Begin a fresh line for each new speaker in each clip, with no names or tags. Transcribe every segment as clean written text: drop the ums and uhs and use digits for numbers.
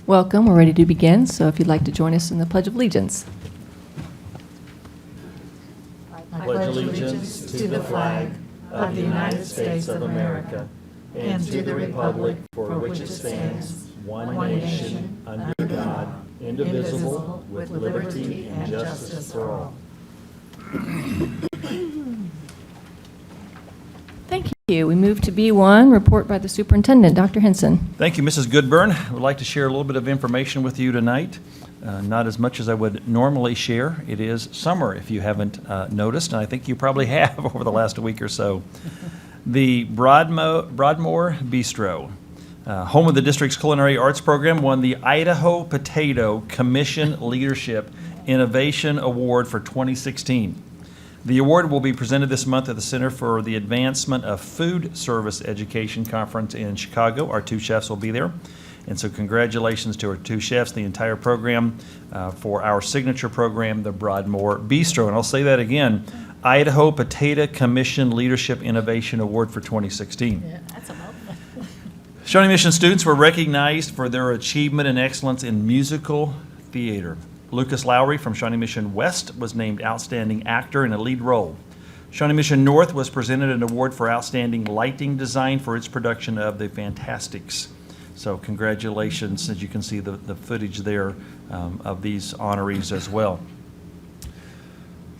Welcome. We're ready to begin, so if you'd like to join us in the Pledge of Allegiance.
I pledge allegiance to the flag of the United States of America and to the republic for which it stands, one nation, under God, indivisible, with liberty and justice for all.
Thank you. We move to B1, report by the superintendent. Dr. Henson.
Thank you, Mrs. Goodburn. I would like to share a little bit of information with you tonight. Not as much as I would normally share. It is summer, if you haven't noticed, and I think you probably have over the last week or so. The Broadmoor Bistro, home of the district's culinary arts program, won the Idaho Potato Commission Leadership Innovation Award for 2016. The award will be presented this month at the Center for the Advancement of Food Service Education Conference in Chicago. Our two chefs will be there. And so congratulations to our two chefs, the entire program, for our signature program, the Broadmoor Bistro. And I'll say that again, Idaho Potato Commission Leadership Innovation Award for 2016.
Yeah, that's a mouthful.
Shawnee Mission students were recognized for their achievement and excellence in musical theater. Lucas Lowry from Shawnee Mission West was named Outstanding Actor in a Lead Role. Shawnee Mission North was presented an award for Outstanding Lighting Design for its production of The Fantastics. So congratulations, as you can see the footage there of these honorees as well.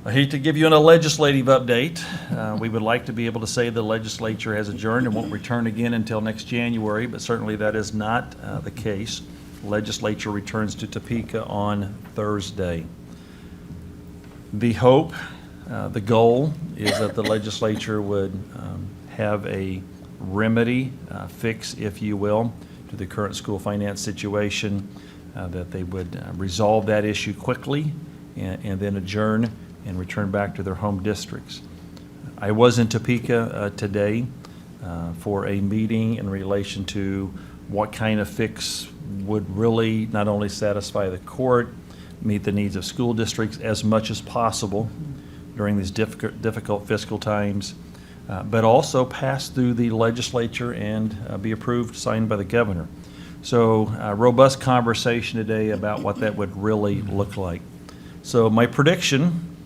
I hate to give you a legislative update. We would like to be able to say the legislature has adjourned and won't return again until next January, but certainly that is not the case. Legislature returns to Topeka on Thursday. The hope, the goal is that the legislature would have a remedy, fix, if you will, to the current school finance situation, that they would resolve that issue quickly and then adjourn and return back to their home districts. I was in Topeka today for a meeting in relation to what kind of fix would really not only satisfy the court, meet the needs of school districts as much as possible during these difficult fiscal times, but also pass through the legislature and be approved, signed by the governor. So robust conversation today about what that would really look like. So my prediction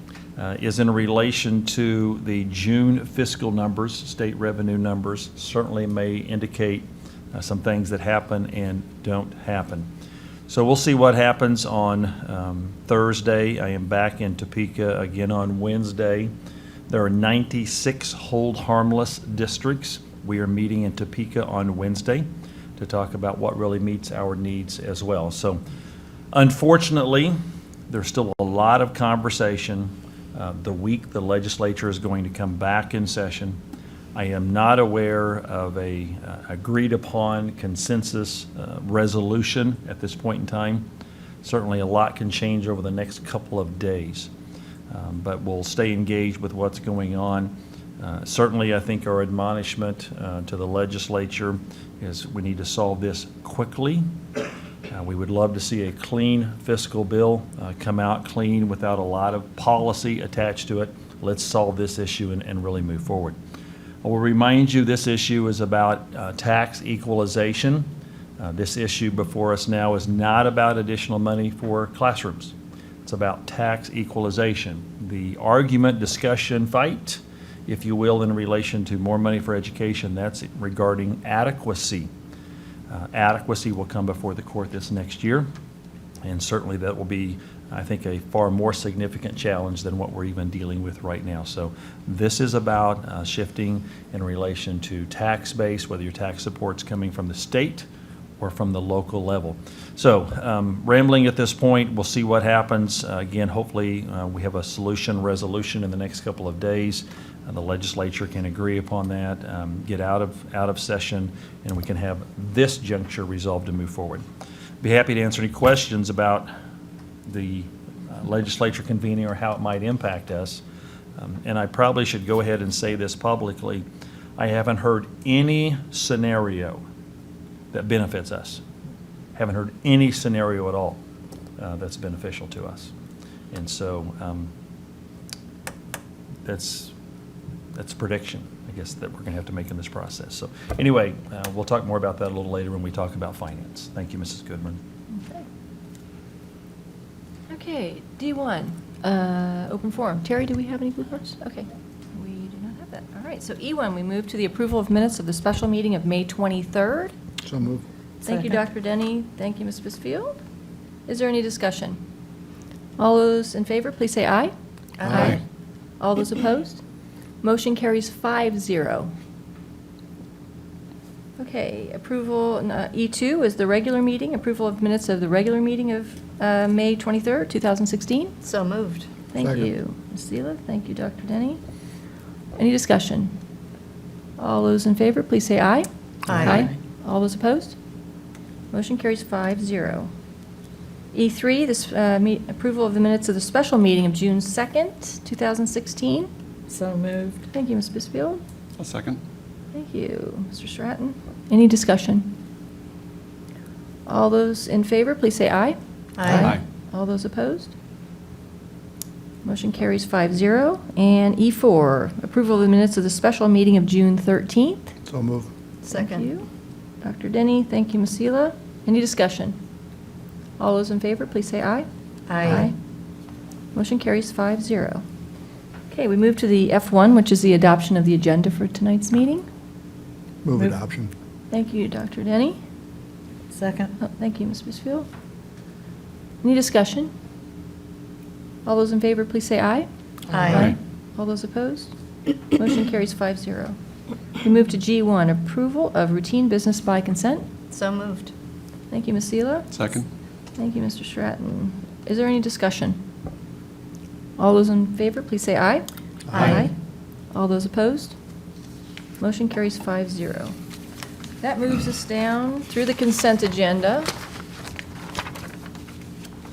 is in relation to the June fiscal numbers, state revenue numbers, certainly may indicate some things that happen and don't happen. So we'll see what happens on Thursday. I am back in Topeka again on Wednesday. There are 96 hold harmless districts. We are meeting in Topeka on Wednesday to talk about what really meets our needs as well. So unfortunately, there's still a lot of conversation. The week the legislature is going to come back in session, I am not aware of a agreed upon consensus resolution at this point in time. Certainly a lot can change over the next couple of days, but we'll stay engaged with what's going on. Certainly I think our admonishment to the legislature is we need to solve this quickly. We would love to see a clean fiscal bill come out clean without a lot of policy attached to it. Let's solve this issue and really move forward. I will remind you this issue is about tax equalization. This issue before us now is not about additional money for classrooms. It's about tax equalization. The argument, discussion, fight, if you will, in relation to more money for education, that's regarding adequacy. Adequacy will come before the court this next year, and certainly that will be, I think, a far more significant challenge than what we're even dealing with right now. So this is about shifting in relation to tax base, whether your tax support's coming from the state or from the local level. So rambling at this point, we'll see what happens. Again, hopefully we have a resolution in the next couple of days. The legislature can agree upon that, get out of session, and we can have this juncture resolved to move forward. Be happy to answer any questions about the legislature convening or how it might impact us. And I probably should go ahead and say this publicly. I haven't heard any scenario that benefits us. Haven't heard any scenario at all that's beneficial to us. And so that's a prediction, I guess, that we're going to have to make in this process. So anyway, we'll talk more about that a little later when we talk about finance. Thank you, Mrs. Goodman.
Okay, D1, open forum. Terry, do we have any blue cards? Okay, we do not have that. All right, so E1, we move to the approval of minutes of the special meeting of May 23rd.
So move.
Thank you,
Second.
Dr. Denny. Thank you, Ms. Bisfield. Is there any discussion? All those in favor, please say aye.
Aye.
All those opposed? Motion carries 5-0. Okay, approval, E2 is the regular meeting, approval of minutes of the regular meeting of May 23rd, 2016.
So moved.
Thank
Second.
you, Ms. Seela. Thank you, Dr. Denny. Any discussion? All those in favor, please say aye.
Aye.
All those opposed? Motion carries 5-0. E3, this approval of the minutes of the special meeting of June 2nd, 2016.
So moved.
Thank you, Ms. Bisfield.
A second.
Thank you, Mr. Stratton. Any discussion? All those in favor, please say aye.
Aye.
All those opposed? Motion carries 5-0. And E4, approval of the minutes of the special meeting of June 13th.
So move.
Second.
Thank you. Dr. Denny, thank you, Ms. Seela. Any discussion? All those in favor, please say aye.
Aye.
Motion carries 5-0. Okay, we move to the F1, which is the adoption of the agenda for tonight's meeting.
Move
Move.
adoption.
Thank you, Dr. Denny.
Second.
Oh, thank you, Ms. Bisfield. Any discussion? All those in favor, please say aye.
Aye.
All those opposed? Motion carries 5-0. We move to G1, approval of routine business by consent.
So moved.
Thank you, Ms. Seela.
Second.
Thank you, Mr. Stratton. Is there any discussion? All those in favor, please say aye.
Aye.
All those opposed? Motion carries 5-0. That moves us down through the consent agenda,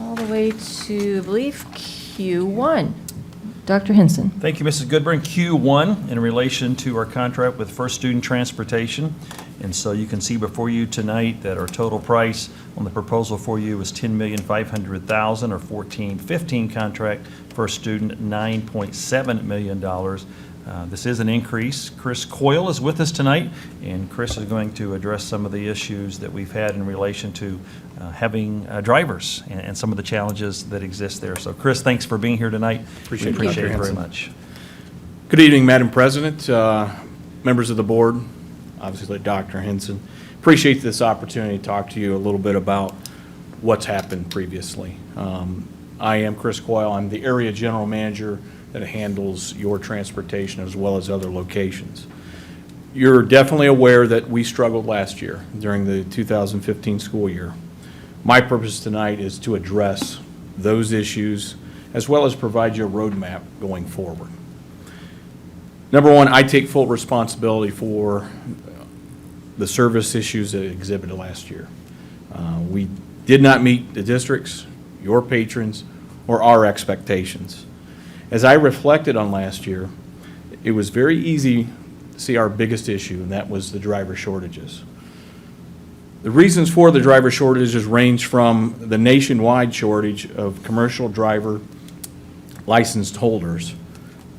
all the way to, I believe, Q1. Dr. Hinson.
Thank you, Mrs. Goodburn. Q1, in relation to our contract with First Student Transportation. And so you can see before you tonight that our total price on the proposal for you is $10,500,000, or 14-15 contract. First Student, $9.7 million. This is an increase. Chris Coyle is with us tonight, and Chris is going to address some of the issues that we've had in relation to having drivers and some of the challenges that exist there. So Chris, thanks for being here tonight.
Appreciate it,
We
Dr.
it very
Hanson.
much.
Good evening, Madam President, members of the board, obviously Dr. Hinson. Appreciate this opportunity to talk to you a little bit about what's happened previously. I am Chris Coyle. I'm the area general manager that handles your transportation as well as other locations. You're definitely aware that we struggled last year during the 2015 school year. My purpose tonight is to address those issues as well as provide you a roadmap going forward. Number one, I take full responsibility for the service issues that exhibited last year. We did not meet the district's, your patrons, or our expectations. As I reflected on last year, it was very easy to see our biggest issue, and that was the driver shortages. The reasons for the driver shortages range from the nationwide shortage of commercial driver licensed holders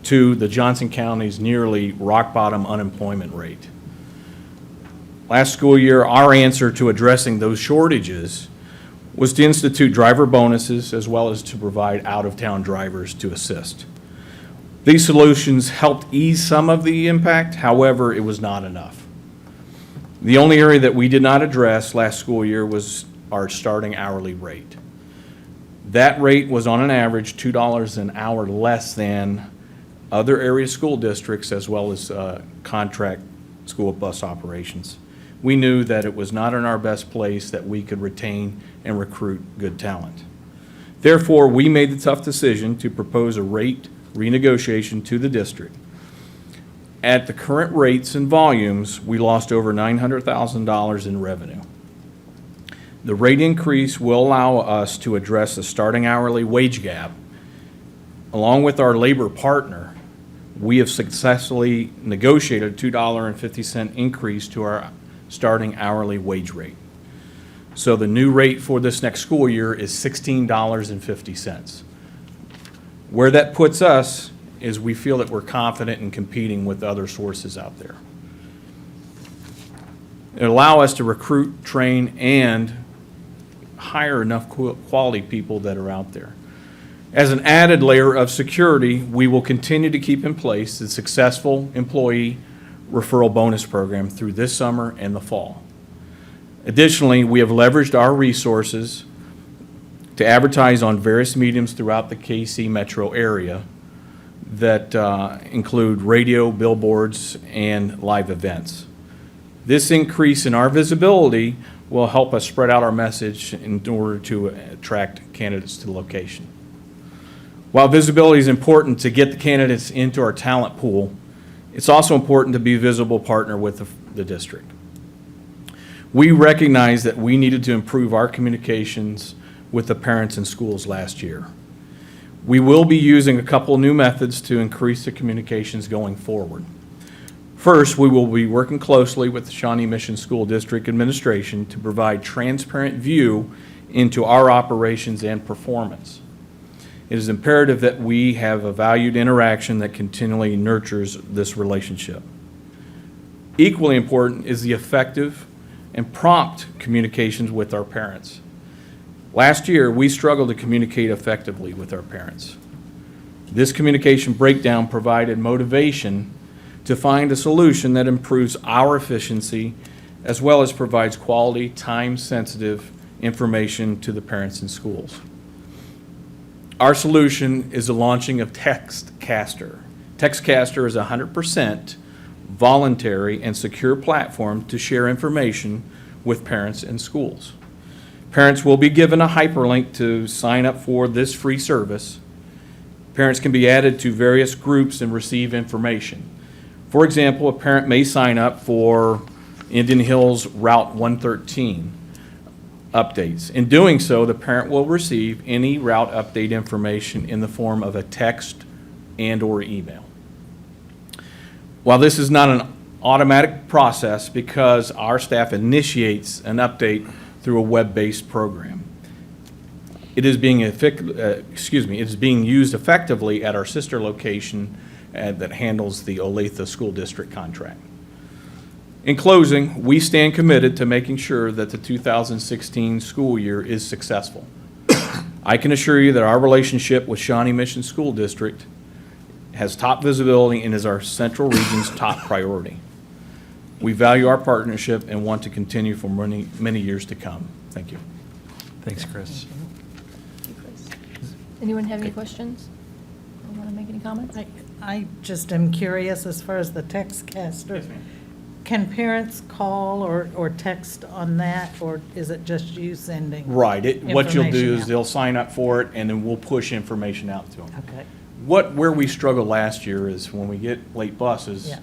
to the Johnson County's nearly rock-bottom unemployment rate. Last school year, our answer to addressing those shortages was to institute driver bonuses as well as to provide out-of-town drivers to assist. These solutions helped ease some of the impact, however, it was not enough. The only area that we did not address last school year was our starting hourly rate. That rate was on an average $2 an hour less than other area school districts as well as contract school bus operations. We knew that it was not in our best place that we could retain and recruit good talent. Therefore, we made the tough decision to propose a rate renegotiation to the district. At the current rates and volumes, we lost over $900,000 in revenue. The rate increase will allow us to address the starting hourly wage gap. Along with our labor partner, we have successfully negotiated a $2.50 increase to our starting hourly wage rate. So the new rate for this next school year is $16.50. Where that puts us is we feel that we're confident in competing with other sources out there. It'll allow us to recruit, train, and hire enough quality people that are out there. As an added layer of security, we will continue to keep in place the successful employee referral bonus program through this summer and the fall. Additionally, we have leveraged our resources to advertise on various mediums throughout the KC metro area that include radio, billboards, and live events. This increase in our visibility will help us spread out our message in order to attract candidates to the location. While visibility is important to get the candidates into our talent pool, it's also important to be a visible partner with the district. We recognize that we needed to improve our communications with the parents and schools last year. We will be using a couple new methods to increase the communications going forward. First, we will be working closely with the Shawnee Mission School District Administration to provide transparent view into our operations and performance. It is imperative that we have a valued interaction that continually nurtures this relationship. Equally important is the effective and prompt communications with our parents. Last year, we struggled to communicate effectively with our parents. This communication breakdown provided motivation to find a solution that improves our efficiency as well as provides quality, time-sensitive information to the parents and schools. Our solution is the launching of TextCaster. TextCaster is a 100% voluntary and secure platform to share information with parents and schools. Parents will be given a hyperlink to sign up for this free service. Parents can be added to various groups and receive information. For example, a parent may sign up for Indian Hills Route 113 updates. In doing so, the parent will receive any route update information in the form of a text and/or email. While this is not an automatic process because our staff initiates an update through a web-based program, it is being used effectively at our sister location that handles the Olathe School District contract. In closing, we stand committed to making sure that the 2016 school year is successful. I can assure you that our relationship with Shawnee Mission School District has top visibility and is our Central Region's top priority. We value our partnership and want to continue for many, many years to come. Thank you.
Thanks, Chris.
Anyone have any questions? Or want to make any comments?
I just am curious as far as the TextCaster. Can parents call or text on that, or is it just you sending?
Right. What you'll do
information
is
out?
they'll sign up for it, and then we'll push information out to them.
Okay.
Where we struggled last year is when we get late buses,
Yeah.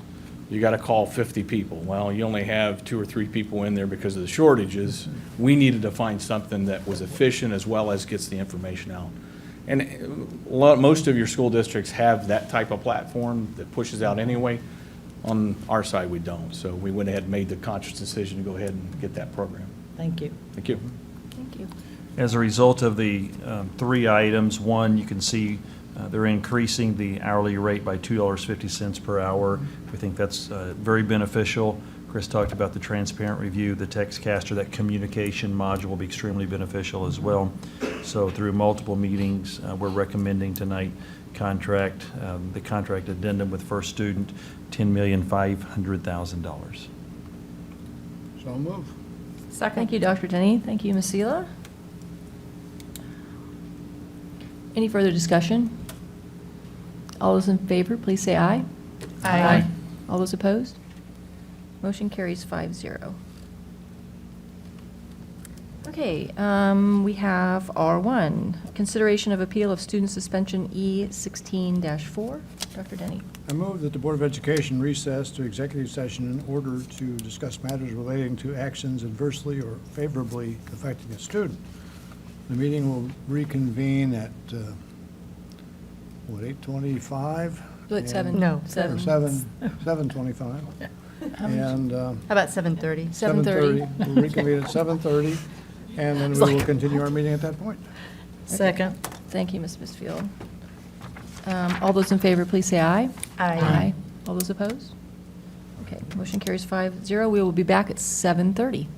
you got to call 50 people. Well, you only have 2 or 3 people in there because of the shortages. We needed to find something that was efficient as well as gets the information out. And most of your school districts have that type of platform that pushes out anyway. On our side, we don't. So we went ahead and made the conscious decision to go ahead and get that program.
Thank you.
Thank you.
Thank you.
As a result of the 3 items, one, you can see they're increasing the hourly rate by $2.50 per hour. We think that's very beneficial. Chris talked about the transparent review, the TextCaster, that communication module will be extremely beneficial as well. So through multiple meetings, we're recommending tonight the contract addendum with First Student, $10,500,000.
So move.
Thank you, Dr. Denny. Thank you, Ms. Sela. Any further discussion? All those in favor, please say aye.
Aye.
All those opposed? Motion carries 5-0. Okay, we have R1, consideration of appeal of student suspension E16-4. Dr. Denny.
I move that the Board of Education recess to executive session in order to discuss matters relating to actions adversely or favorably affecting a student. The meeting will reconvene at, 8:25?
At 7.
No.
7:25. And
How about 7:30?
7:30.
We'll reconvene at 7:30, and then we will continue our meeting at that point.
Second.
Thank you, Ms. Bisfield. All those in favor, please say aye.
Aye.
All those opposed? Okay, motion carries 5-0. We will be back at 7:30.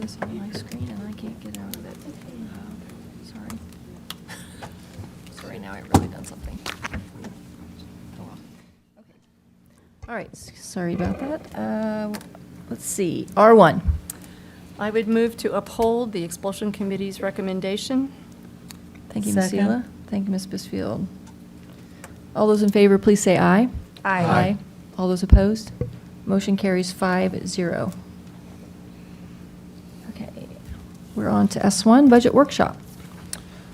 is on my screen and I can't get out of it. Sorry. Sorry, now I've really done something. Oh, well. Okay. All right, sorry about that. Let's see, R1.
I would move to uphold the expulsion committee's recommendation.
Thank you, Ms.
Second.
Seela. Thank you, Ms. Bisfield. All those in favor, please say aye.
Aye.
All those opposed? Motion carries 5-0. Okay, we're on to S1, Budget Workshop.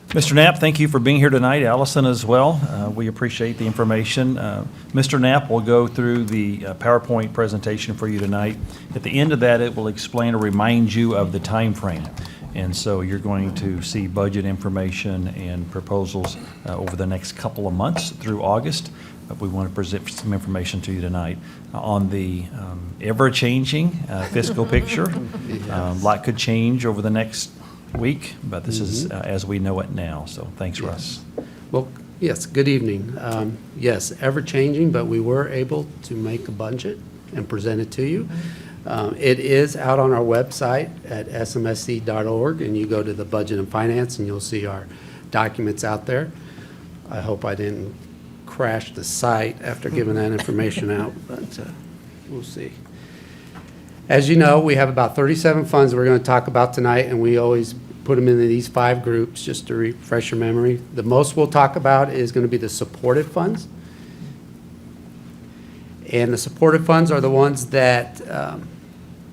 Mr. Knapp, thank you for being here tonight. Allison as well. We appreciate the information. Mr. Knapp will go through the PowerPoint presentation for you tonight. At the end of that, it will explain or remind you of the time frame. And so you're going to see budget information and proposals over the next couple of months through August. We want to present some information to you tonight on the ever-changing fiscal picture. A lot could change over the next week, but this is as we know it now. So thanks, Russ.
Well, yes, good evening. Yes, ever-changing, but we were able to make a budget and present it to you. It is out on our website at smsd.org, and you go to the Budget and Finance, and you'll see our documents out there. I hope I didn't crash the site after giving that information out, but we'll see. As you know, we have about 37 funds we're going to talk about tonight, and we always put them into these 5 groups just to refresh your memory. The most we'll talk about is going to be the supported funds. And the supported funds are the ones that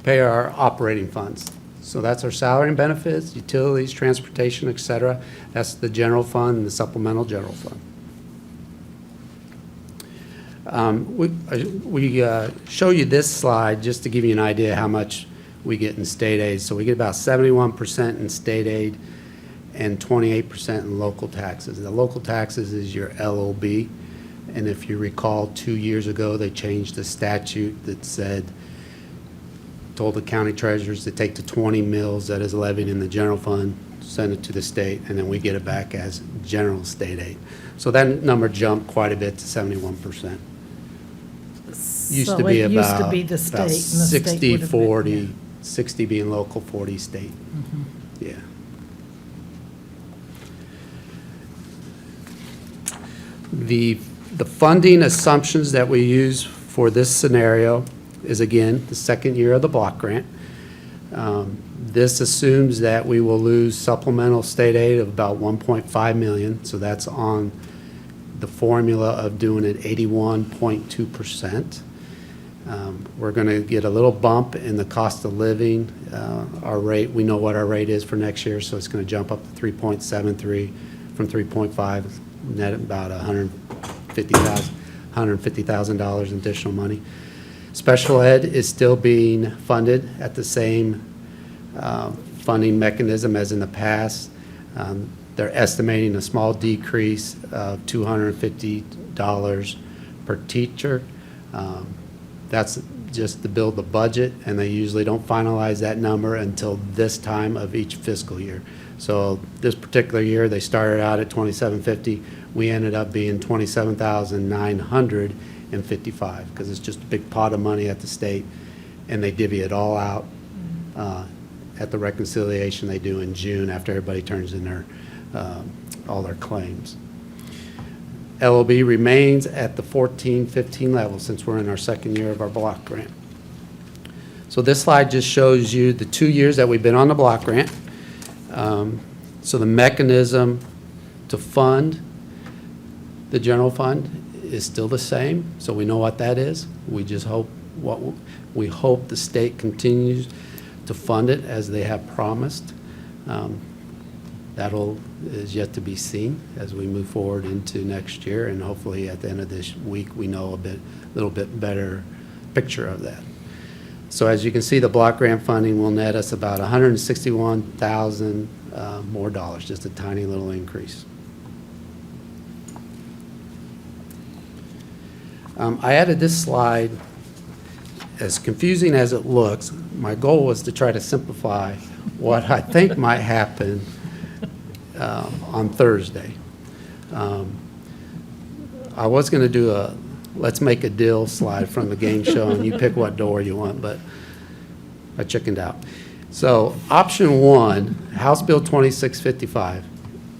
pay our operating funds. So that's our salary and benefits, utilities, transportation, et cetera. That's the general fund and the supplemental general fund. We show you this slide just to give you an idea how much we get in state aid. So we get about 71% in state aid and 28% in local taxes. The local taxes is your LOB. And if you recall, 2 years ago, they changed the statute that said, told the county treasurers to take the 20 mills that is levied in the general fund, send it to the state, and then we get it back as general state aid. So that number jumped quite a bit to 71%. Used to be about
the state,
about
and the state
60,
would have been,
40,
yeah.
60 being local, 40 state. Yeah. The funding assumptions that we use for this scenario is, again, the second year of the block grant. This assumes that we will lose supplemental state aid of about 1.5 million, so that's on the formula of doing it 81.2%. We're going to get a little bump in the cost of living. Our rate, we know what our rate is for next year, so it's going to jump up to 3.73 from 3.5, net about $150,000 in additional money. Special ed is still being funded at the same funding mechanism as in the past. They're estimating a small decrease of $250 per teacher. That's just to build the budget, and they usually don't finalize that number until this time of each fiscal year. So this particular year, they started out at $2,750. We ended up being $27,955 because it's just a big pot of money at the state, and they divvy it all out at the reconciliation they do in June after everybody turns in their all their claims. LOB remains at the 14-15 level since we're in our second year of our block grant. So this slide just shows you the 2 years that we've been on the block grant. So the mechanism to fund the general fund is still the same, so we know what that is. We just hope we hope the state continues to fund it as they have promised. That'll is yet to be seen as we move forward into next year, and hopefully at the end of this week we know a little bit better picture of that. So as you can see, the block grant funding will net us about $161,000 more dollars, just a tiny little increase. I added this slide. As confusing as it looks, my goal was to try to simplify what I think might happen on Thursday. I was going to do a let's make a deal slide from the game show, and you pick what door you want, but I chickened out. So option one, House Bill 2655,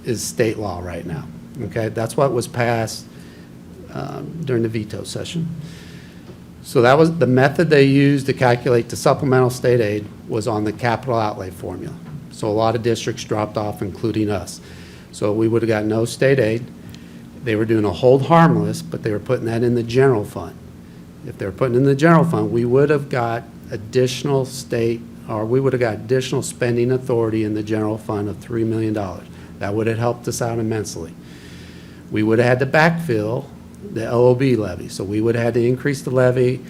is state law right now, okay? That's what was passed during the veto session. So that was, the method they used to calculate the supplemental state aid was on the capital outlay formula. So a lot of districts dropped off, including us. So we would have got no state aid. They were doing a hold harmless, but they were putting that in the general fund. If they were putting it in the general fund, we would have got additional state, or we would have got additional spending authority in the general fund of $3 million. That would have helped us out immensely. We would have had to backfill the LOB levy. So we would have had to increase the levy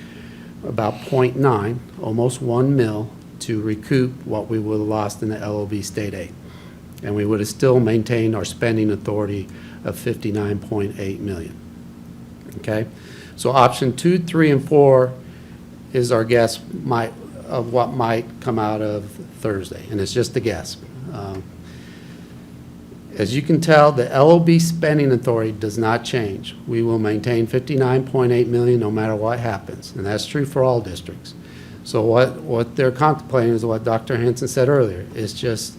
about 0.9, almost 1 mil, to recoup what we would have lost in the LOB state aid. And we would have still maintained our spending authority of 59.8 million. Okay? So option 2, 3, and 4 is our guess of what might come out of Thursday, and it's just a guess. As you can tell, the LOB spending authority does not change. We will maintain 59.8 million no matter what happens, and that's true for all districts. So what they're contemplating is what Dr. Henson said earlier. It's just,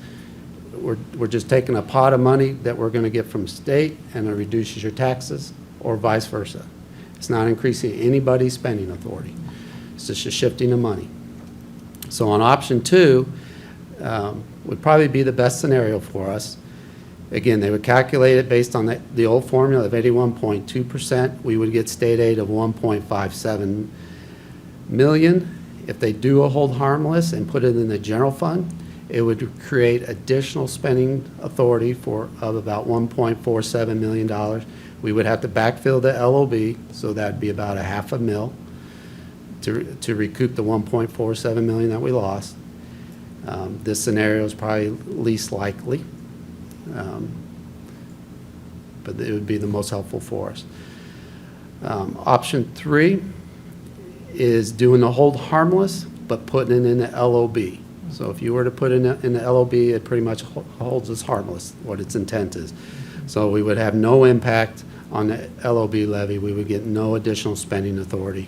we're just taking a pot of money that we're going to get from state, and it reduces your taxes, or vice versa. It's not increasing anybody's spending authority. It's just shifting the money. So on option 2 would probably be the best scenario for us. Again, they would calculate it based on the old formula of 81.2%. We would get state aid of 1.57 million. If they do a hold harmless and put it in the general fund, it would create additional spending authority of about $1.47 million. We would have to backfill the LOB, so that'd be about $500,000 to recoup the 1.47 million that we lost. This scenario is probably least likely, but it would be the most helpful for us. Option 3 is doing the hold harmless, but putting it in the LOB. So if you were to put it in the LOB, it pretty much holds as harmless, what its intent is. So we would have no impact on the LOB levy. We would get no additional spending authority.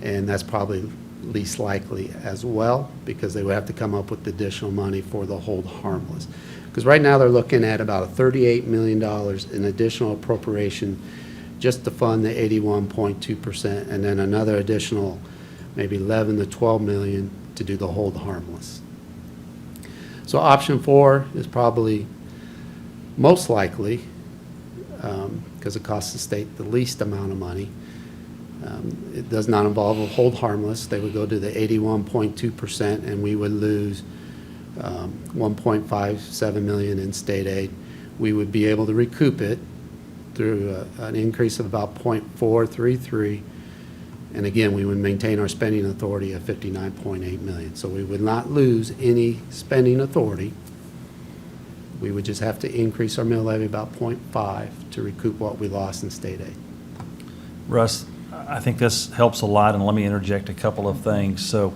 And that's probably least likely as well, because they would have to come up with additional money for the hold harmless. Because right now they're looking at about $38 million in additional appropriation just to fund the 81.2%, and then another additional maybe 11 to 12 million to do the hold harmless. So option 4 is probably most likely, because it costs the state the least amount of money. It does not involve a hold harmless. They would go to the 81.2%, and we would lose 1.57 million in state aid. We would be able to recoup it through an increase of about 0.433, and again, we would maintain our spending authority of 59.8 million. So we would not lose any spending authority. We would just have to increase our mill levy about 0.5 to recoup what we lost in state aid.
Russ, I think this helps a lot, and let me interject a couple of things. So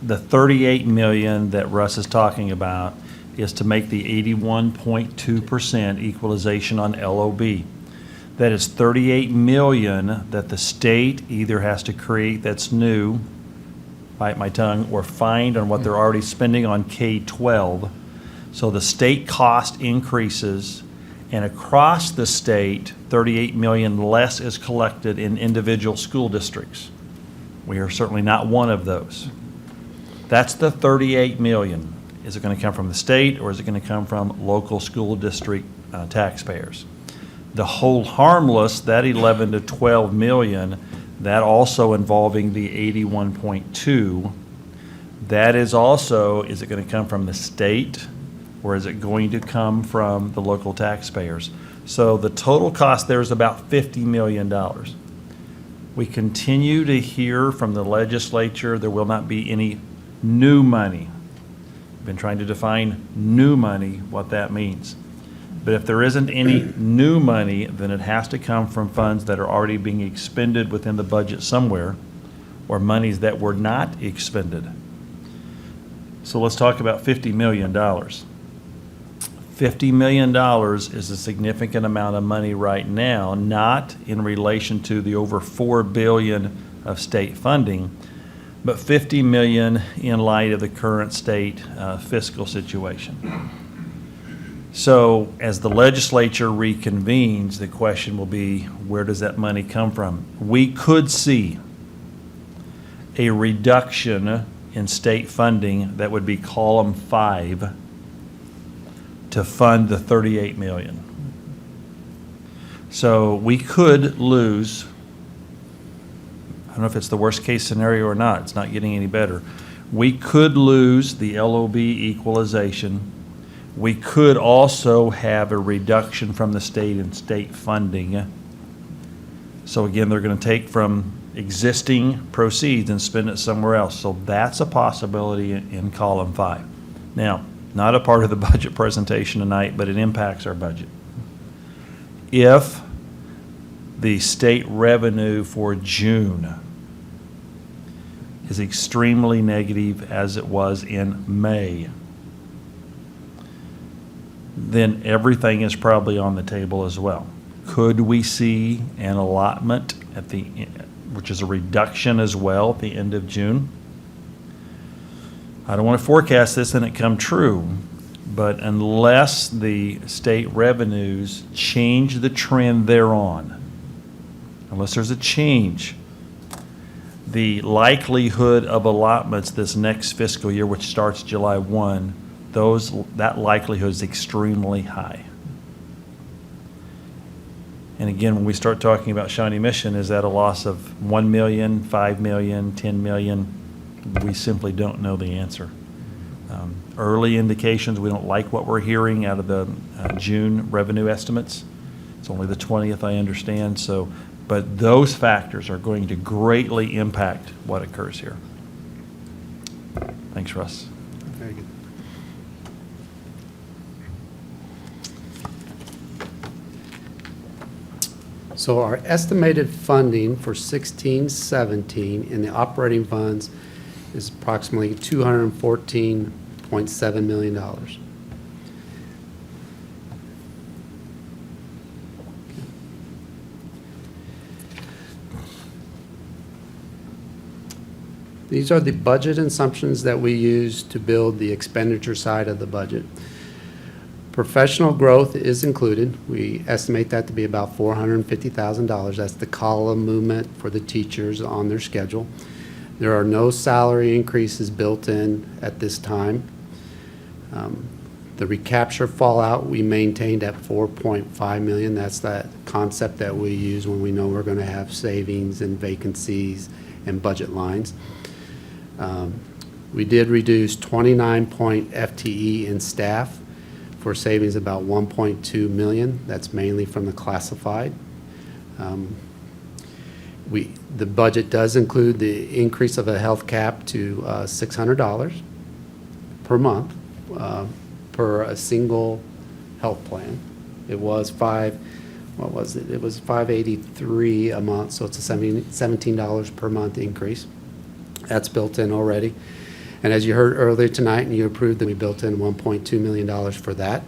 the 38 million that Russ is talking about is to make the 81.2% equalization on LOB. That is 38 million that the state either has to create that's new, bite my tongue, or find on what they're already spending on K-12. So the state cost increases, and across the state, 38 million less is collected in individual school districts. We are certainly not one of those. That's the 38 million. Is it going to come from the state, or is it going to come from local school district taxpayers? The hold harmless, that 11 to 12 million, that also involving the 81.2, that is also, is it going to come from the state, or is it going to come from the local taxpayers? So the total cost there is about $50 million. We continue to hear from the legislature there will not be any new money. We've been trying to define new money, what that means. But if there isn't any new money, then it has to come from funds that are already being expended within the budget somewhere, or monies that were not expended. So let's talk about $50 million. $50 million is a significant amount of money right now, not in relation to the over $4 billion of state funding, but 50 million in light of the current state fiscal situation. So as the legislature reconvenes, the question will be, where does that money come from? We could see a reduction in state funding that would be column 5 to fund the 38 million. So we could lose, I don't know if it's the worst case scenario or not, it's not getting any better. We could lose the LOB equalization. We could also have a reduction from the state in state funding. So again, they're going to take from existing proceeds and spend it somewhere else. So that's a possibility in column 5. Now, not a part of the budget presentation tonight, but it impacts our budget. If the state revenue for June is extremely negative as it was in May, then everything is probably on the table as well. Could we see an allotment at the, which is a reduction as well at the end of June? I don't want to forecast this and it come true, but unless the state revenues change the trend they're on, unless there's a change, the likelihood of allotments this next fiscal year, which starts July 1, that likelihood is extremely high. And again, when we start talking about Shawnee Mission, is that a loss of 1 million, 5 million, 10 million? We simply don't know the answer. Early indications, we don't like what we're hearing out of the June revenue estimates. It's only the 20th, I understand. So, but those factors are going to greatly impact what occurs here. Thanks, Russ.
Very good. So our estimated funding for 16-17 in the operating funds is approximately $214.7 million. These are the budget assumptions that we use to build the expenditure side of the budget. Professional growth is included. We estimate that to be about $450,000. That's the column movement for the teachers on their schedule. There are no salary increases built in at this time. The recapture fallout we maintained at $4.5 million. That's that concept that we use when we know we're going to have savings and vacancies and budget lines. We did reduce 29 FTE in staff for savings about $1.2 million. That's mainly from the classified. The budget does include the increase of a health cap to $600 per month per a single health plan. It was what was it? It was $583 a month, so it's a $17 per month increase. That's built in already. And as you heard earlier tonight, and you approved that we built in $1.2 million for that.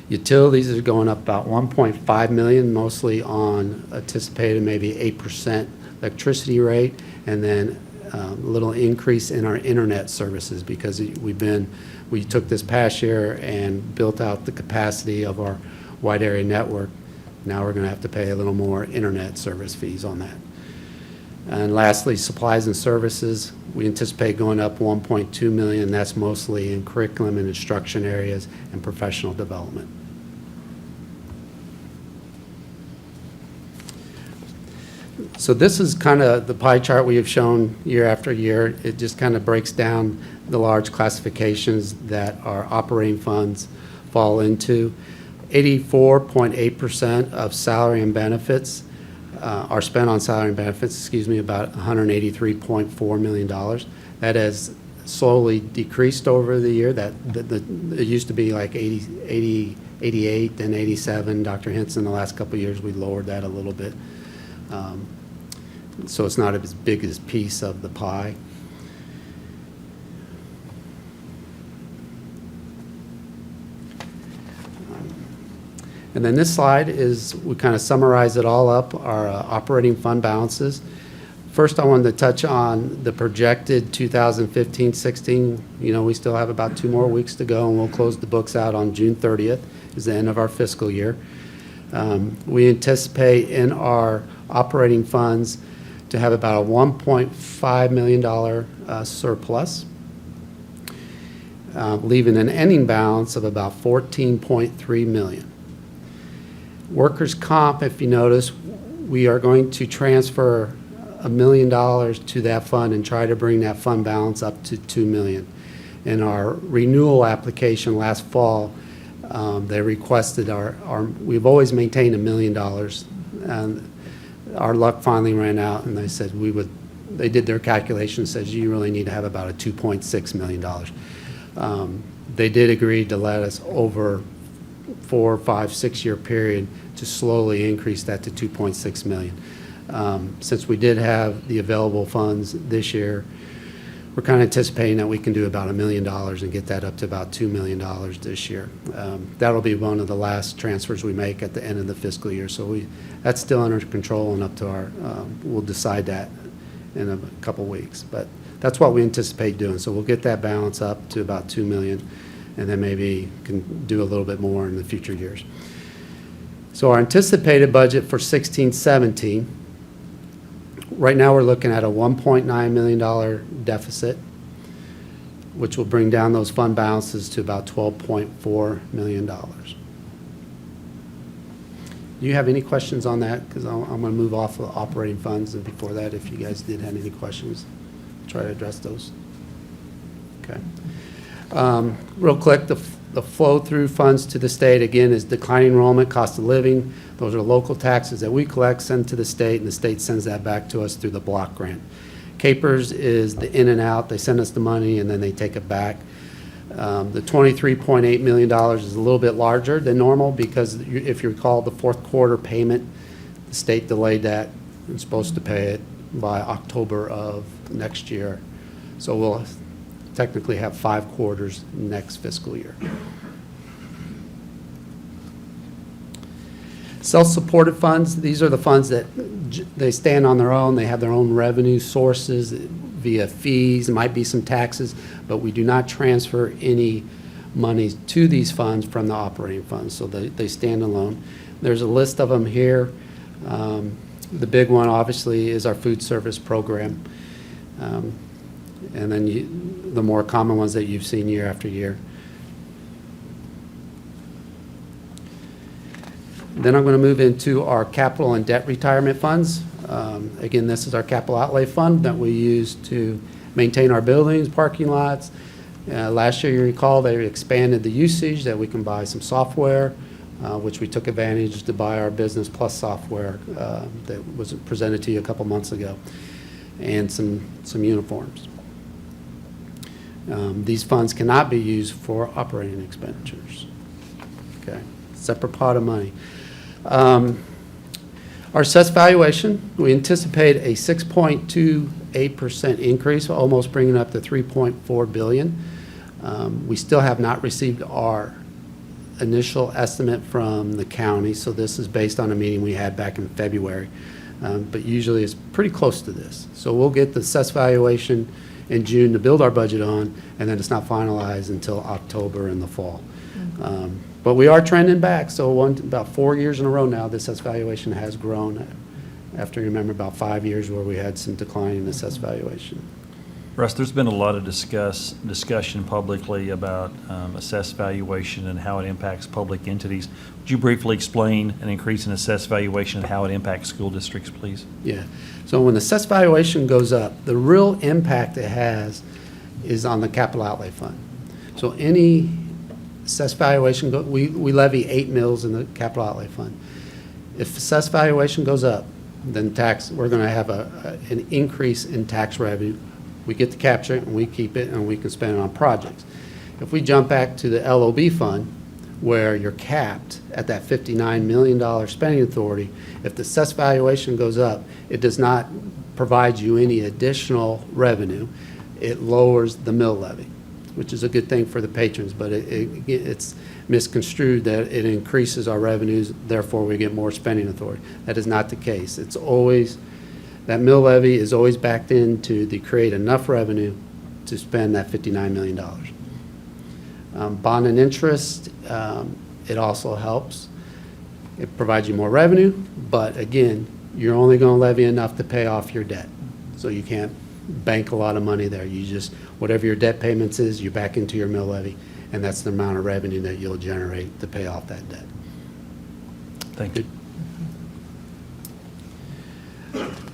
Utilities are going up about $1.5 million, mostly on anticipated maybe 8% electricity rate, and then a little increase in our internet services because we took this past year and built out the capacity of our wide area network. Now we're going to have to pay a little more internet service fees on that. And lastly, supplies and services, we anticipate going up $1.2 million. That's mostly in curriculum and instruction areas and professional development. So this is kind of the pie chart we have shown year after year. It just kind of breaks down the large classifications that our operating funds fall into. 84.8% of salary and benefits are spent on salary and benefits, about $183.4 million. That has slowly decreased over the year. It used to be like 88, then 87. Dr. Henson, the last couple of years, we lowered that a little bit. So it's not as big as piece of the pie. And then this slide is, we kind of summarize it all up, our operating fund balances First, I wanted to touch on the projected 2015-16. You know, we still have about 2 more weeks to go, and we'll close the books out on June 30th, is the end of our fiscal year. We anticipate in our operating funds to have about a $1.5 million surplus, leaving an ending balance of about $14.3 million. Workers' comp, if you notice, we are going to transfer $1 million to that fund and try to bring that fund balance up to $2 million. In our renewal application last fall, they requested we've always maintained $1 million, and our luck finally ran out, and they said they did their calculations, says you really need to have about a $2.6 million. They did agree to let us over 4, 5, 6 year period to slowly increase that to $2.6 million. Since we did have the available funds this year, we're kind of anticipating that we can do about $1 million and get that up to about $2 million this year. That'll be one of the last transfers we make at the end of the fiscal year. So that's still under control and up to we'll decide that in a couple weeks. But that's what we anticipate doing. So we'll get that balance up to about $2 million, and then maybe can do a little bit more in the future years. So our anticipated budget for 16-17, right now we're looking at a $1.9 million deficit, which will bring down those fund balances to about $12.4 million. Do you have any questions on that? Because I'm going to move off of operating funds, and before that, if you guys did have any questions, try to address those. Okay. Real quick, the flow-through funds to the state, again, is declining enrollment, cost of living. Those are local taxes that we collect, send to the state, and the state sends that back to us through the block grant. CAPERS is the in and out. They send us the money, and then they take it back. The $23.8 million is a little bit larger than normal because if you recall, the fourth quarter payment, the state delayed that and supposed to pay it by October of next year. So we'll technically have 5 quarters next fiscal year. Self-supported funds, these are the funds that they stand on their own. They have their own revenue sources via fees, might be some taxes, but we do not transfer any money to these funds from the operating funds, so they stand alone. There's a list of them here. The big one, obviously, is our food service program. And then the more common ones that you've seen year after year. Then I'm going to move into our capital and debt retirement funds. Again, this is our capital outlay fund that we use to maintain our buildings, parking lots. Last year, you recall, they expanded the usage that we can buy some software, which we took advantage to buy our Business Plus software that was presented to you a couple months ago, and some uniforms. These funds cannot be used for operating expenditures. Okay, separate pot of money. Our assessed valuation, we anticipate a 6.28% increase, almost bringing up to $3.4 billion. We still have not received our initial estimate from the county, so this is based on a meeting we had back in February. But usually it's pretty close to this. So we'll get the assessed valuation in June to build our budget on, and then it's not finalized until October in the fall. But we are trending back, so about 4 years in a row now, this assessed valuation has grown after, you remember, about 5 years where we had some decline in assessed valuation.
Russ, there's been a lot of discussion publicly about assessed valuation and how it impacts public entities. Would you briefly explain an increase in assessed valuation and how it impacts school districts, please? Yeah.
So when the assessed valuation goes up, the real impact it has is on the capital outlay fund. So any assessed valuation, we levy 8 mills in the capital outlay fund. If assessed valuation goes up, then we're going to have an increase in tax revenue. We get to capture it, and we keep it, and we can spend it on projects. If we jump back to the LOB fund, where you're capped at that $59 million spending authority, if the assessed valuation goes up, it does not provide you any additional revenue. It lowers the mill levy, which is a good thing for the patrons, but it's misconstrued that it increases our revenues, therefore we get more spending authority. That is not the case. It's always That mill levy is always backed into to create enough revenue to spend that $59 million. Bond and interest, it also helps. It provides you more revenue, but again, you're only going to levy enough to pay off your debt. So you can't bank a lot of money there. You just, whatever your debt payments is, you back into your mill levy, and that's the amount of revenue that you'll generate to pay off that debt.
Thank you.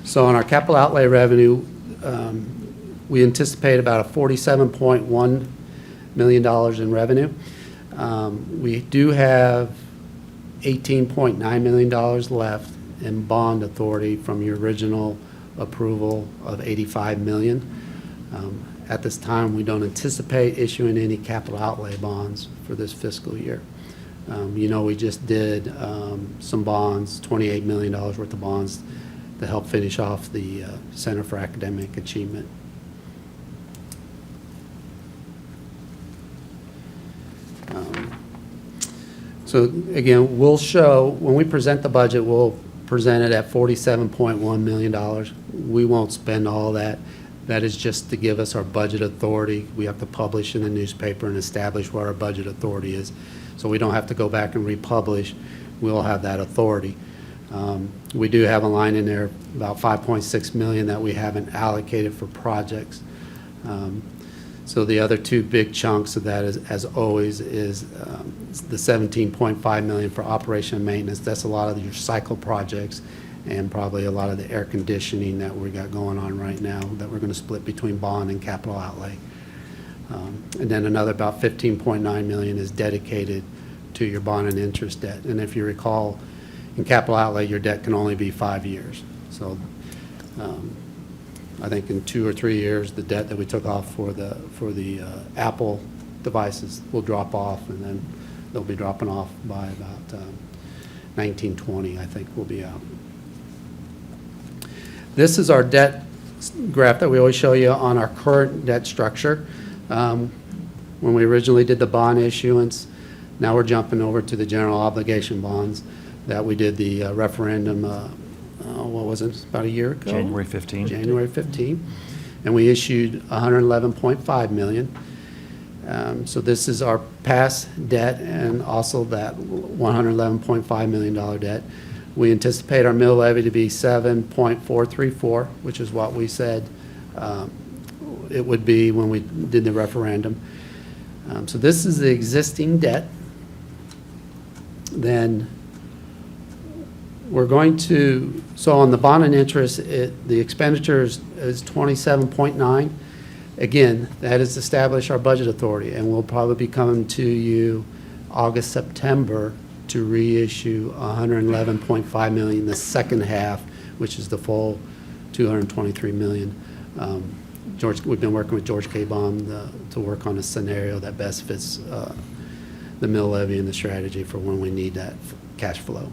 So on our capital outlay revenue, we anticipate about a $47.1 million in revenue. We do have $18.9 million left in bond authority from your original approval of $85 million. At this time, we don't anticipate issuing any capital outlay bonds for this fiscal year. You know, we just did some bonds, $28 million worth of bonds to help finish off the Center for Academic Achievement. So again, we'll show, when we present the budget, we'll present it at $47.1 million. We won't spend all that. That is just to give us our budget authority. We have to publish in the newspaper and establish what our budget authority is. So we don't have to go back and republish. We'll have that authority. We do have a line in there, about $5.6 million that we haven't allocated for projects. So the other two big chunks of that, is, as always, is the $17.5 million for operation and maintenance. That's a lot of your cycle projects and probably a lot of the air conditioning that we got going on right now that we're going to split between bond and capital outlay. And then another about $15.9 million is dedicated to your bond and interest debt. And if you recall, in capital outlay, your debt can only be 5 years. So I think in 2 or 3 years, the debt that we took off for the Apple devices will drop off, and then they'll be dropping off by about 1920, I think, will be out. This is our debt graph that we always show you on our current debt structure. When we originally did the bond issuance, now we're jumping over to the general obligation bonds that we did the referendum, what was it, about a year ago?
January 15.
January 15. And we issued $111.5 million. So this is our past debt and also that $111.5 million debt. We anticipate our mill levy to be 7.434, which is what we said it would be when we did the referendum. So this is the existing debt. Then we're going to, so on the bond and interest, the expenditures is 27.9. Again, that is to establish our budget authority, and we'll probably be coming to you August, September to reissue $111.5 million, the second half, which is the full $223 million. We've been working with George K. Baum to work on a scenario that best fits the mill levy and the strategy for when we need that cash flow.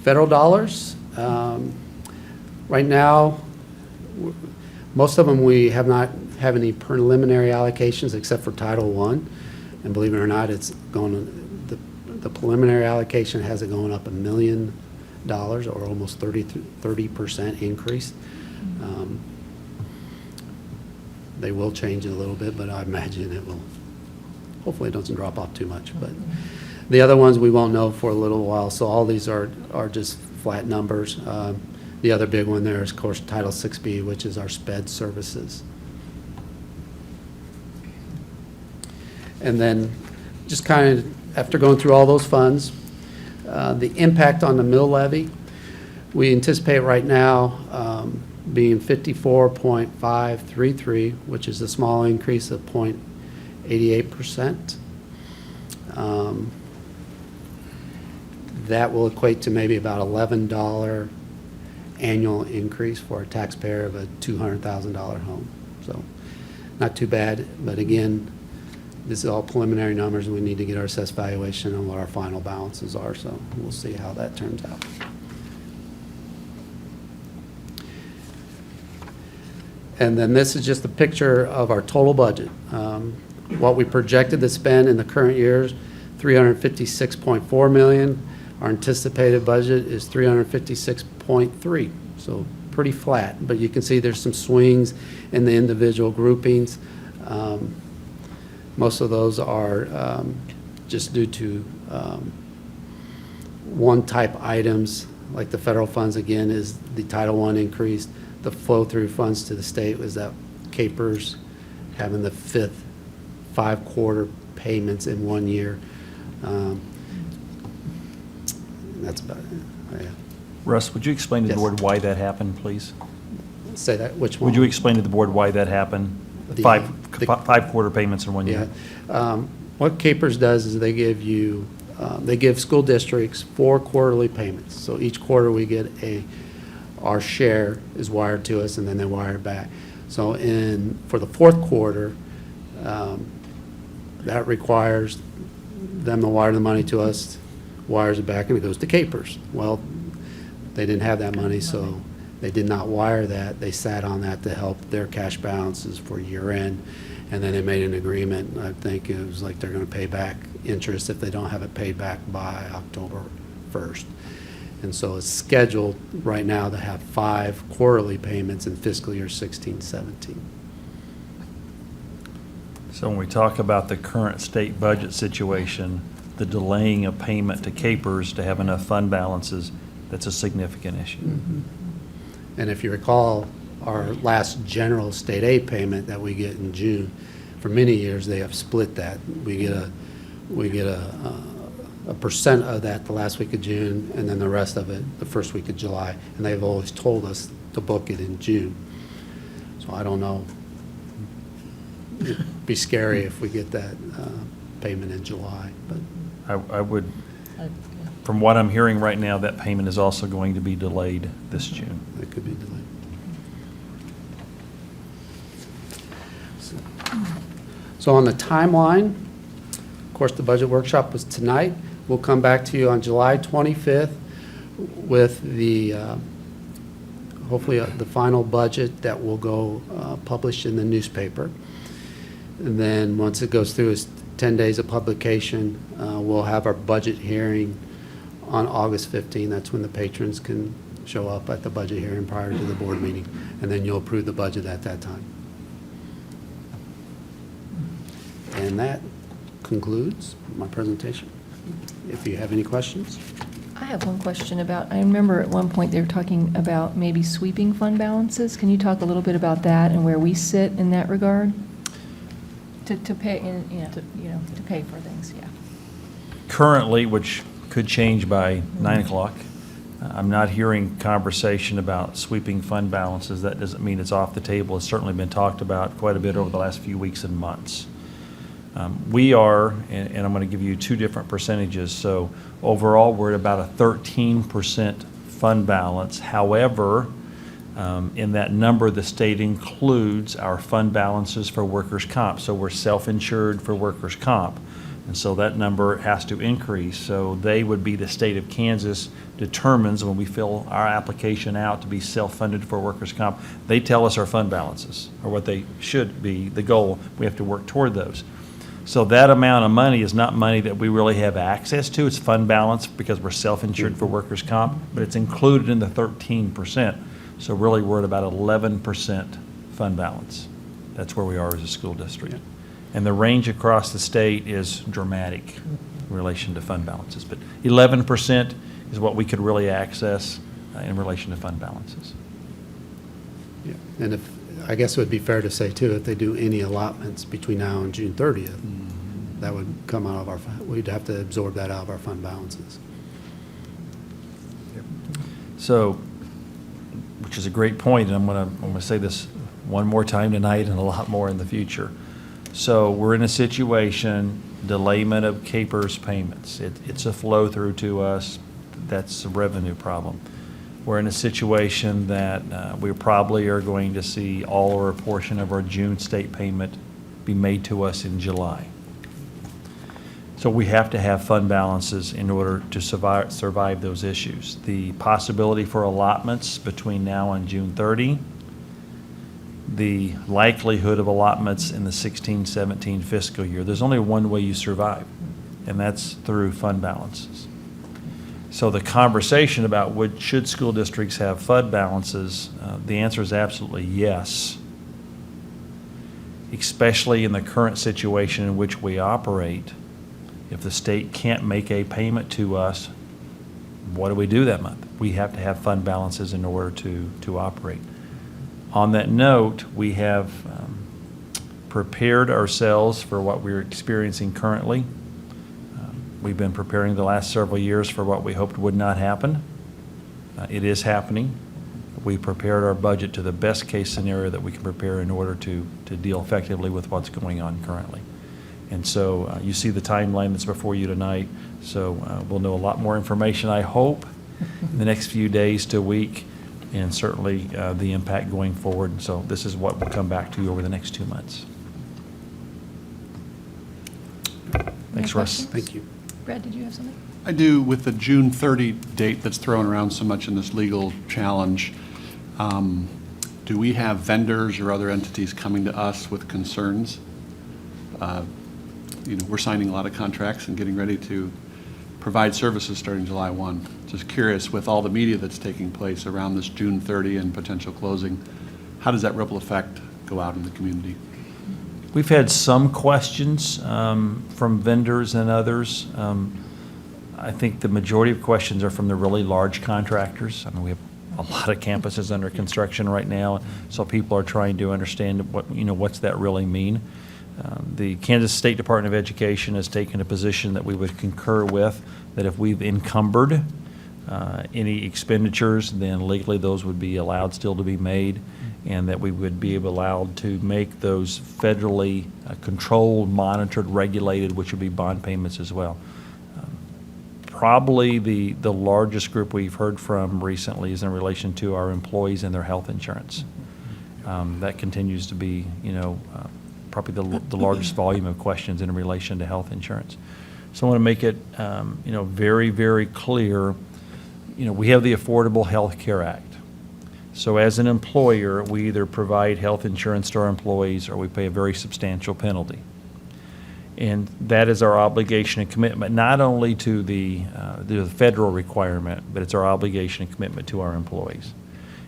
Federal dollars, right now, most of them we have not have any preliminary allocations except for Title I. And believe it or not, it's going to, the preliminary allocation has it going up $1 million or almost 30% increase. They will change it a little bit, but I imagine it will, hopefully it doesn't drop off too much. But the other ones we won't know for a little while, so all these are just flat numbers. The other big one there is, of course, Title 6B, which is our SPED services. And then just kind of, after going through all those funds, the impact on the mill levy, we anticipate right now being 54.533, which is a small increase of 0.88%. That will equate to maybe about $11 annual increase for a taxpayer of a $200,000 home. So not too bad, but again, this is all preliminary numbers. We need to get our assessed valuation on what our final balances are, so we'll see how that turns out. And then this is just a picture of our total budget. What we projected to spend in the current year is $356.4 million. Our anticipated budget is 356.3, so pretty flat, but you can see there's some swings in the individual groupings. Most of those are just due to one-type items, like the federal funds, again, is the Title I increase. The flow-through funds to the state was that Capers having the fifth 5-quarter payments in 1 year. That's about it. Oh, yeah.
Russ, would you explain to the
Yes.
board why that happened, please?
Say that, which one?
Would you explain to the board why that happened?
The-
Five quarter payments in 1 year?
Yeah. What Capers does is they give school districts 4 quarterly payments. So each quarter we get our share is wired to us, and then they wire it back. So for the fourth quarter, that requires them to wire the money to us, wires it back, and it goes to Capers. Well, they didn't have that money, so they did not wire that. They sat on that to help their cash balances for year end. And then they made an agreement, I think it was like they're going to pay back interest if they don't have it paid back by October 1st. And so it's scheduled right now to have 5 quarterly payments in fiscal year 16-17.
So when we talk about the current state budget situation, the delaying of payment to Capers to have enough fund balances, that's a significant issue.
And if you recall, our last general state aid payment that we get in June, for many years, they have split that. We get a percent of that the last week of June, and then the rest of it the first week of July. And they've always told us to book it in June. So I don't know. It'd be scary if we get that payment in July, but
I would, from what I'm hearing right now, that payment is also going to be delayed this June.
it could be delayed. So on the timeline, of course, the budget workshop was tonight. We'll come back to you on July 25th with the, hopefully, the final budget that will go published in the newspaper. And then, once it goes through its 10 days of publication, we'll have our budget hearing on August 15. That's when the patrons can show up at the budget hearing prior to the board meeting. And then you'll approve the budget at that time. And that concludes my presentation. If you have any questions.
I have one question about, I remember at one point they were talking about maybe sweeping fund balances. Can you talk a little bit about that and where we sit in that regard? To pay, to pay for things, yeah.
Currently, which could change by 9 o'clock, I'm not hearing conversation about sweeping fund balances. That doesn't mean it's off the table. It's certainly been talked about quite a bit over the last few weeks and months. We are, and I'm going to give you 2 different percentages. So overall, we're at about a 13% fund balance. However, in that number, the state includes our fund balances for workers' comp. So we're self-insured for workers' comp. And so that number has to increase. So they would be, the state of Kansas determines when we fill our application out to be self-funded for workers' comp, they tell us our fund balances, or what they should be, the goal. We have to work toward those. So that amount of money is not money that we really have access to. It's fund balance because we're self-insured for workers' comp, but it's included in the 13%. So really, we're at about 11% fund balance. That's where we are as a school district. And the range across the state is dramatic in relation to fund balances. But 11% is what we could really access in relation to fund balances.
Yeah. And I guess it would be fair to say, too, if they do any allotments between now and June 30th, that would come out of we'd have to absorb that out of our fund balances.
So, which is a great point, and I'm going to say this one more time tonight and a lot more in the future. So we're in a situation, delayment of Capers payments. It's a flow through to us. That's a revenue problem. We're in a situation that we probably are going to see all or a portion of our June state payment be made to us in July. So we have to have fund balances in order to survive those issues. The possibility for allotments between now and June 30, the likelihood of allotments in the 16-17 fiscal year. There's only one way you survive, and that's through fund balances. So the conversation about should school districts have fund balances, the answer is absolutely yes. Especially in the current situation in which we operate. If the state can't make a payment to us, what do we do that month? We have to have fund balances in order to operate. On that note, we have prepared ourselves for what we're experiencing currently. We've been preparing the last several years for what we hoped would not happen. It is happening. We prepared our budget to the best case scenario that we can prepare in order to deal effectively with what's going on currently. And so you see the timeline that's before you tonight. So we'll know a lot more information, I hope, in the next few days to a week, and certainly the impact going forward. So this is what will come back to you over the next 2 months. Thanks, Russ.
questions?
Thank you.
Brad, did you have something?
I do, with the June 30 date that's thrown around so much in this legal challenge. Do we have vendors or other entities coming to us with concerns? We're signing a lot of contracts and getting ready to provide services starting July 1. Just curious, with all the media that's taking place around this June 30 and potential closing, how does that ripple effect go out in the community?
We've had some questions from vendors and others. I think the majority of questions are from the really large contractors. I mean, we have a lot of campuses under construction right now, so people are trying to understand what's that really mean. The Kansas State Department of Education has taken a position that we would concur with, that if we've encumbered any expenditures, then legally those would be allowed still to be made, and that we would be allowed to make those federally controlled, monitored, regulated, which would be bond payments as well. Probably the largest group we've heard from recently is in relation to our employees and their health insurance. That continues to be, probably the largest volume of questions in relation to health insurance. So I want to make it, very, very clear, we have the Affordable Health Care Act. So as an employer, we either provide health insurance to our employees or we pay a very substantial penalty. And that is our obligation and commitment, not only to the federal requirement, but it's our obligation and commitment to our employees.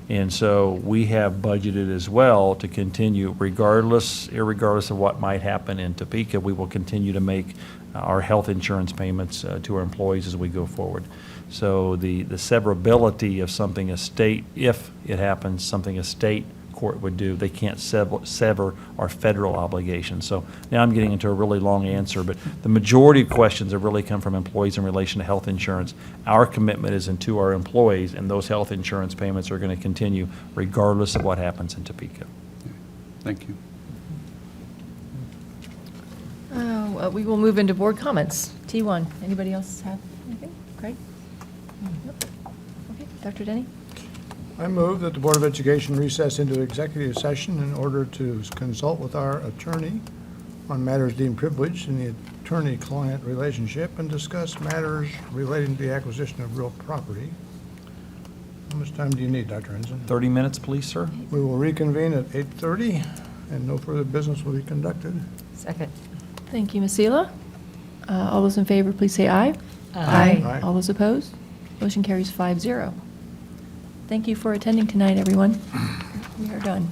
And so we have budgeted as well to continue, irregardless of what might happen in Topeka, we will continue to make our health insurance payments to our employees as we go forward. So the severability of something a state, if it happens, something a state court would do, they can't sever our federal obligations. So now I'm getting into a really long answer, but the majority of questions have really come from employees in relation to health insurance. Our commitment is to our employees, and those health insurance payments are going to continue regardless of what happens in Topeka.
Thank you.
We will move into board comments. T1, anybody else have anything? Craig? Nope. Okay, Dr. Denny?
I move that the Board of Education recess into executive session in order to consult with our attorney on matters deemed privileged in the attorney-client relationship and discuss matters relating to the acquisition of real property. How much time do you need, Dr. Henson?
30 minutes, please, sir.
We will reconvene at 8:30, and no further business will be conducted.
Second. Thank you, Ms. Seela. All those in favor, please say aye.
Aye.
All those opposed? Motion carries 5-0. Thank you for attending tonight, everyone. We are done.